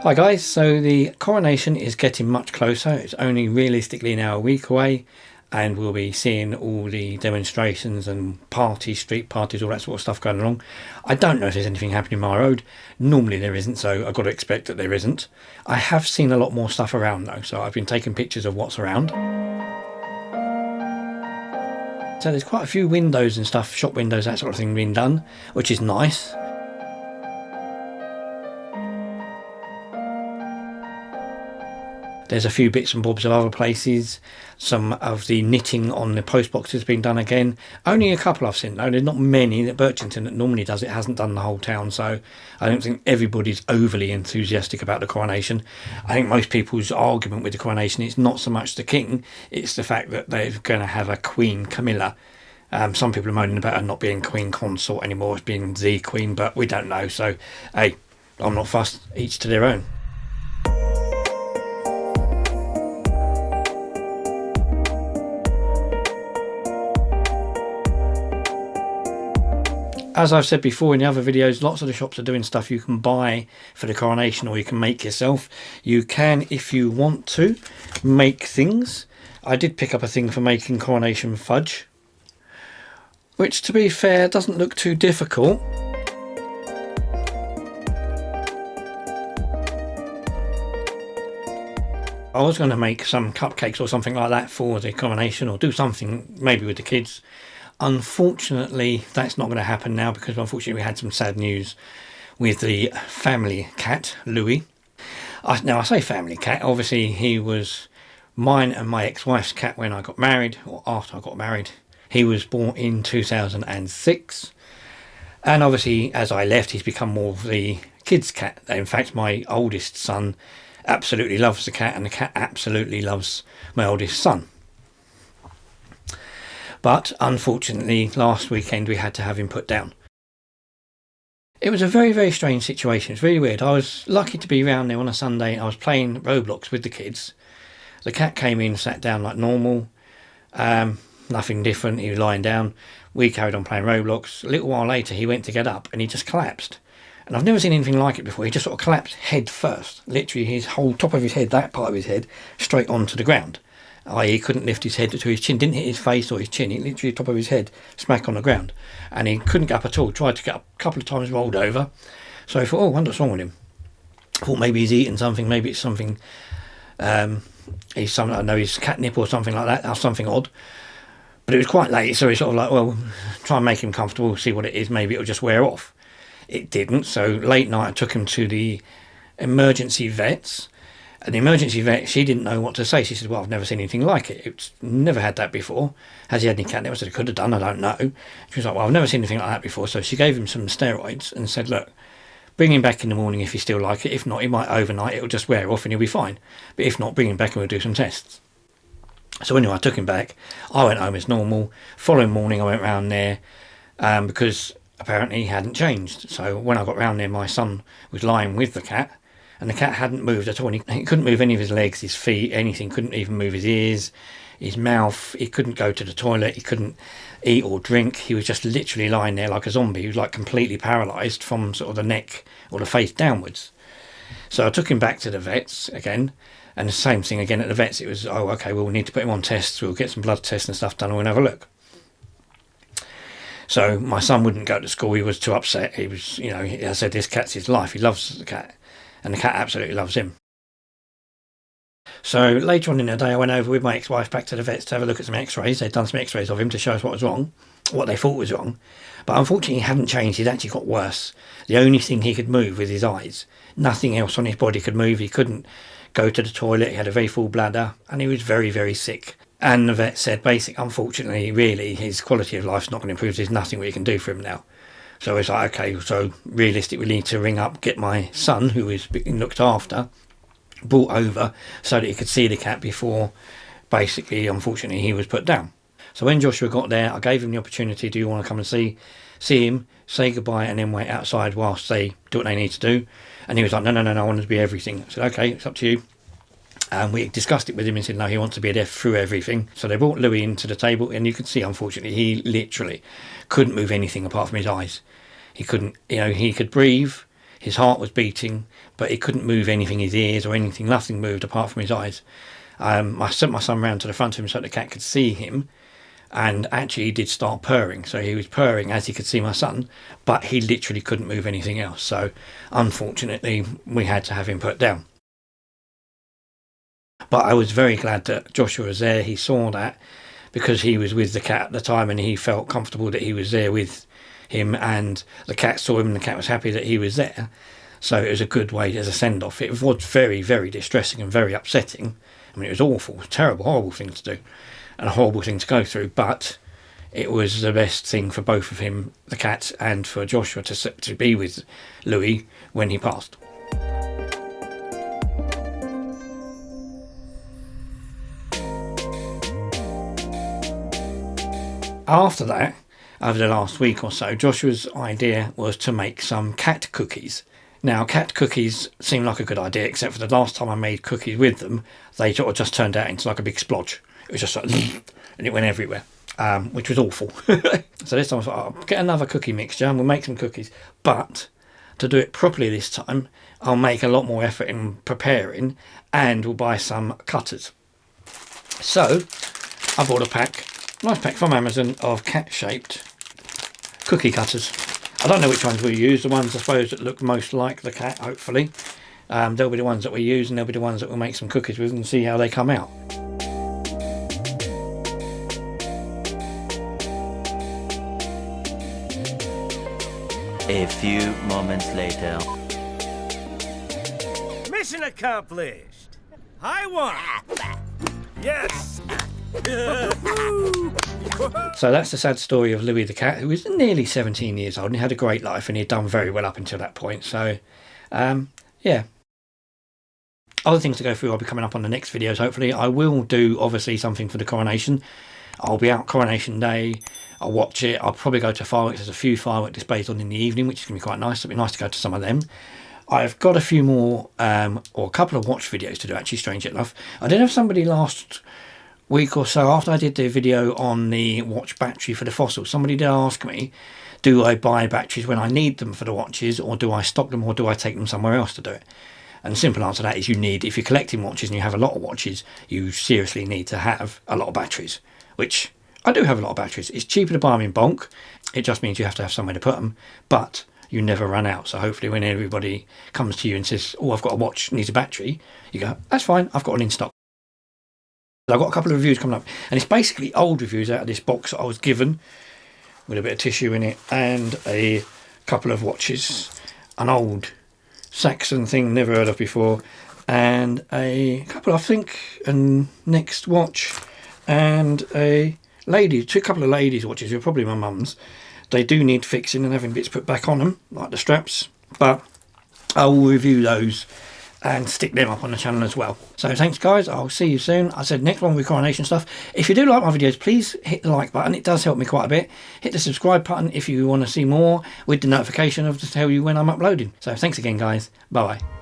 Hi guys, so the coronation is getting much closer. It's only realistically now a week away, and we'll be seeing all the demonstrations and parties, street parties, all that sort of stuff going along. I don't know if there's anything happening my road. Normally there isn't, so I've got to expect that there isn't. I have seen a lot more stuff around though, so I've been taking pictures of what's around. So there's quite a few windows and stuff, shop windows, that sort of thing being done, which is nice. There's a few bits and bobs of other places. Some of the knitting on the post box has been done again. Only a couple I've seen though. There's not many. That Birchington that normally does it hasn't done the whole town, so I don't think everybody's overly enthusiastic about the coronation. I think most people's argument with the coronation is not so much the king, it's the fact that they're going to have a Queen Camilla. Some people are moaning about her not being Queen Consort anymore, as being the Queen, but we don't know. So, hey, I'm not fussed. Each to their own. As I've said before in the other videos, lots of the shops are doing stuff you can buy for the coronation or you can make yourself. You can, if you want to, make things. I did pick up a thing for making coronation fudge, which to be fair doesn't look too difficult. I was going to make some cupcakes or something like that for the coronation, or do something maybe with the kids. Unfortunately, that's not going to happen now, because unfortunately we had some sad news with the family cat, Louis. Now I say family cat, obviously he was mine and my ex-wife's cat when I got married, or after I got married. He was born in 2006, and obviously as I left he's become more of the kids' cat. In fact, my oldest son absolutely loves the cat, and the cat absolutely loves my oldest son. But unfortunately, last weekend we had to have him put down. It was a very, very strange situation. It's really weird. I was lucky to be around there on a Sunday. I was playing Roblox with the kids. The cat came in, sat down like normal. Nothing different. He was lying down. We carried on playing Roblox. A little while later, he went to get up and he just collapsed. And I've never seen anything like it before. He just sort of collapsed head first. Literally his whole top of his head, that part of his head, straight onto the ground. He couldn't lift his head to his chin, didn't hit his face or his chin, it literally top of his head, smack on the ground. And he couldn't get up at all, tried to get up a couple of times, rolled over. So I thought, oh, I wonder what's wrong with him. I thought maybe he's eaten something, maybe it's something, I know he's catnip or something like that, or something odd. But it was quite late, so he's sort of like, well, try and make him comfortable, see what it is, maybe it'll just wear off. It didn't, so late night I took him to the emergency vets. And the emergency vet, she didn't know what to say. She said, well, I've never seen anything like it. It's never had that before. Has he had any catnip? I said, it could have done, I don't know. She was like, well, I've never seen anything like that before. So she gave him some steroids and said, look, bring him back in the morning if you still like it. If not, he might overnight, it'll just wear off and he'll be fine. But if not, bring him back and we'll do some tests. So anyway, I took him back. I went home as normal. Following morning, I went round there because apparently he hadn't changed. So when I got round there, my son was lying with the cat. And the cat hadn't moved at all. And he couldn't move any of his legs, his feet, anything. Couldn't even move his ears, his mouth. He couldn't go to the toilet. He couldn't eat or drink. He was just literally lying there like a zombie. He was like completely paralysed from sort of the neck or the face downwards. So I took him back to the vets again. And the same thing again at the vets. It was, oh, okay, well, we need to put him on tests. We'll get some blood tests and stuff done and we'll have a look. So my son wouldn't go to school. He was too upset. He was, I said, this cat's his life. He loves the cat. And the cat absolutely loves him. So later on in the day, I went over with my ex-wife back to the vets to have a look at some x-rays. They'd done some x-rays of him to show us what was wrong, what they thought was wrong. But unfortunately, he hadn't changed. He'd actually got worse. The only thing he could move was his eyes. Nothing else on his body could move. He couldn't go to the toilet. He had a very full bladder and he was very, very sick. And the vet said, unfortunately, really, his quality of life's not going to improve. There's nothing we can do for him now. So it's like, okay, so realistically we need to ring up, get my son, who is being looked after, brought over so that he could see the cat before, basically, unfortunately, he was put down. So when Joshua got there, I gave him the opportunity, do you want to come and see him, say goodbye, and then wait outside whilst they do what they need to do? And he was like, no, I want him to be everything. I said, okay, it's up to you. And we discussed it with him and said, no, he wants to be there through everything. So they brought Louis into the table, and you could see, unfortunately, he literally couldn't move anything apart from his eyes. He couldn't, he could breathe. his heart was beating, but he couldn't move anything, his ears or anything, nothing moved apart from his eyes. I sent my son round to the front of him so the cat could see him, and actually he did start purring. So he was purring as he could see my son, but he literally couldn't move anything else. So unfortunately we had to have him put down. But I was very glad that Joshua was there. He saw that because he was with the cat at the time, and he felt comfortable that he was there with him, and the cat saw him and the cat was happy that he was there. So it was a good way as a send-off. It was very, very distressing and very upsetting. I mean, it was awful, it was a terrible, horrible thing to do, and a horrible thing to go through, but it was the best thing for both of him, the cat, and for Joshua to be with Louis when he passed. After that, over the last week or so, Joshua's idea was to make some cat cookies. Now, cat cookies seem like a good idea, except for the last time I made cookies with them, they sort of just turned out into like a big splodge. It was just like, and it went everywhere, which was awful. So this time I thought, I'll get another cookie mixture and we'll make some cookies. But to do it properly this time, I'll make a lot more effort in preparing, and we'll buy some cutters. So I bought a nice pack from Amazon of cat-shaped cookie cutters. I don't know which ones we'll use, the ones I suppose that look most like the cat, hopefully. They'll be the ones that we use, and they'll be the ones that we'll make some cookies with and see how they come out. A few moments later. Mission accomplished! I won! Yes! So that's the sad story of Louis the cat, who was nearly 17 years old and he had a great life, and he'd done very well up until that point. So yeah, other things to go through I'll be coming up on the next videos. Hopefully I will do obviously something for the coronation. I'll be out Coronation Day, I'll watch it, I'll probably go to fireworks. There's a few firework displays on in the evening, which is going to be quite nice. It'll be nice to go to some of them. I've got a few more or a couple of watch videos to do, actually, strangely enough. I did have somebody last week or so, after I did the video on the watch battery for the Fossil, somebody did ask me, do I buy batteries when I need them for the watches, or do I stock them, or do I take them somewhere else to do it? And the simple answer to that is you need, if you're collecting watches and you have a lot of watches, you seriously need to have a lot of batteries, which I do have a lot of batteries. It's cheaper to buy them in bulk. It just means you have to have somewhere to put them, but you never run out. So hopefully when everybody comes to you and says, oh, I've got a watch, needs a battery, you go, that's fine, I've got one in stock. I've got a couple of reviews coming up, and it's basically old reviews out of this box that I was given with a bit of tissue in it, and a couple of watches, an old Saxon thing never heard of before, and a couple, I think, a Next watch, and a couple of ladies' watches, who are probably my mum's. They do need fixing and having bits put back on them, like the straps, but I will review those and stick them up on the channel as well. So thanks guys, I'll see you soon. I said next one will be coronation stuff. If you do like my videos, please hit the like button, it does help me quite a bit. Hit the subscribe button if you want to see more, with the notification of to tell you when I'm uploading. So thanks again guys, bye bye.